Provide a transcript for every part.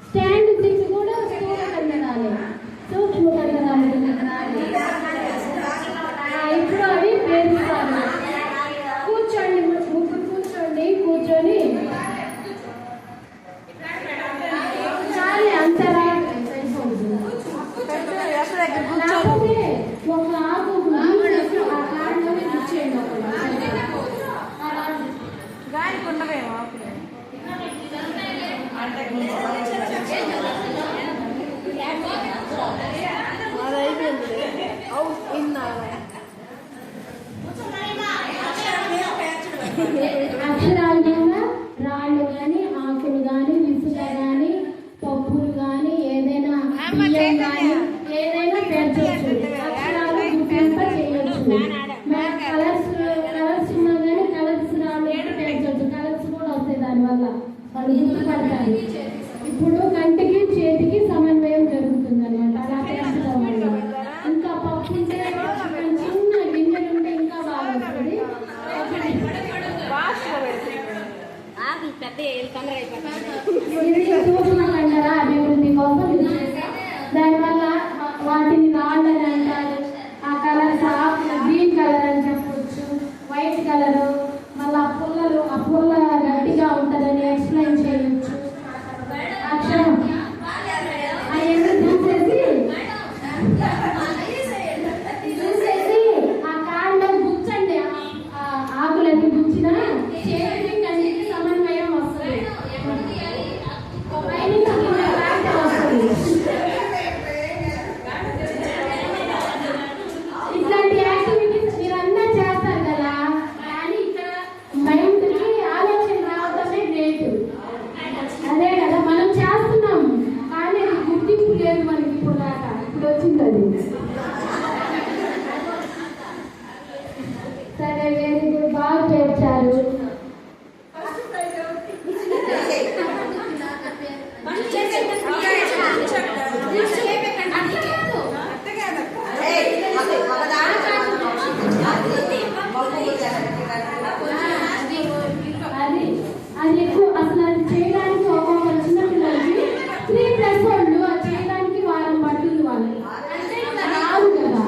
Stand six కూడా స్థూల కండరాలే, సూక్ష్మ కండరాలు. ఇప్పుడు అవి పేరుస్తారు. కూర్చోండి, ముగ్గురు కూర్చొని చాలే అంతరా లేకపోతే ఒక ఆకు ఆ కారణమే కూర్చేయండి. గాలి కొండవేమో అది అయిపోయింది. అక్షరాలు రాళ్ళు కానీ, ఆకులు కానీ, విసుక కానీ, పప్పులు కానీ, ఏదైనా బియ్యం కానీ ఏదైనా పెంచవచ్చు. అక్షరాలు గుర్తింప చేయొచ్చు. కలర్స్ ఉన్నా కానీ కలర్స్ రాళ్ళు పెంచవచ్చు. కలర్స్ కూడా వస్తాయి దానివల్ల, వాళ్ళు గుర్తుపడతారు. ఇప్పుడు కంటికి చేతికి సమన్వయం జరుగుతుంది అనమాట. అలా పెంచడం వల్ల ఇంకా పప్పు ఉంటే, చిన్న గింజలు ఉంటే ఇంకా బాగా వస్తుంది. సూక్ష్మ కండర అభివృద్ధి కోసం దానివల్ల వాటిని రాళ్ళని అంటారు. ఆ కలర్స్ గ్రీన్ కలర్ అని చెప్పవచ్చు, వైట్ కలర్. మళ్ళీ ఆ పుల్ల గట్టిగా ఉంటుందని ఎక్స్ప్లెయిన్ చేయవచ్చు. అక్షరం అవన్నీ చూసేసి ఆ కాండం గుచ్చండి. ఆకులన్నీ గుచ్చినా చేతికి కంటికి సమన్వయం వస్తుంది. ఇట్లాంటి యాక్టివిటీస్ మీరంతా చేస్తారు కదా, కానీ ఇక్కడ మైండ్కి ఆలోచన రావడమే గ్రేట్. అదే కదా మనం చేస్తున్నాం, కానీ అది గుర్తింపు లేదు మనకి. ఇప్పుడు దాకా ఇప్పుడు వచ్చింది అది. సరే, వెరీ గుడ్, బాగా చేర్చారు. అది ఎక్కువ అసలు అది చేయడానికి ఒక్కొక్క చిన్న పిల్లలకి 3+1 అది చేయడానికి వారం పడుతుంది వాళ్ళకి. అంటే ఇట్లా రాదు కదా,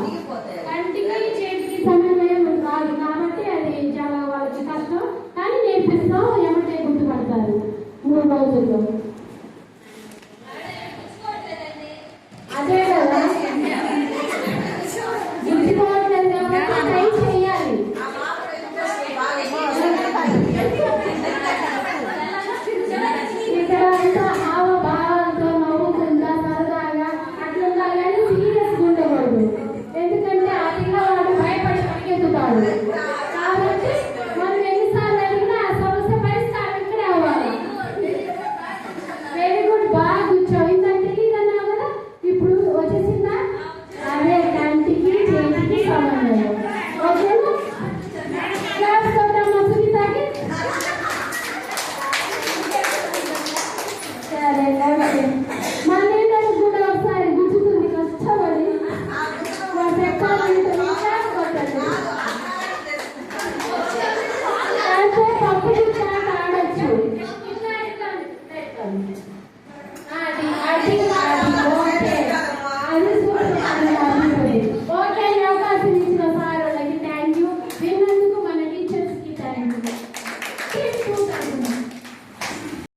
కంటికి చేతికి సమన్వయం రాదు కాబట్టి అది చాలా వాళ్ళకి కష్టం. కానీ నేర్పిస్తాం, ఏమంటే గుర్తుపడతారు 3 రోజుల్లో.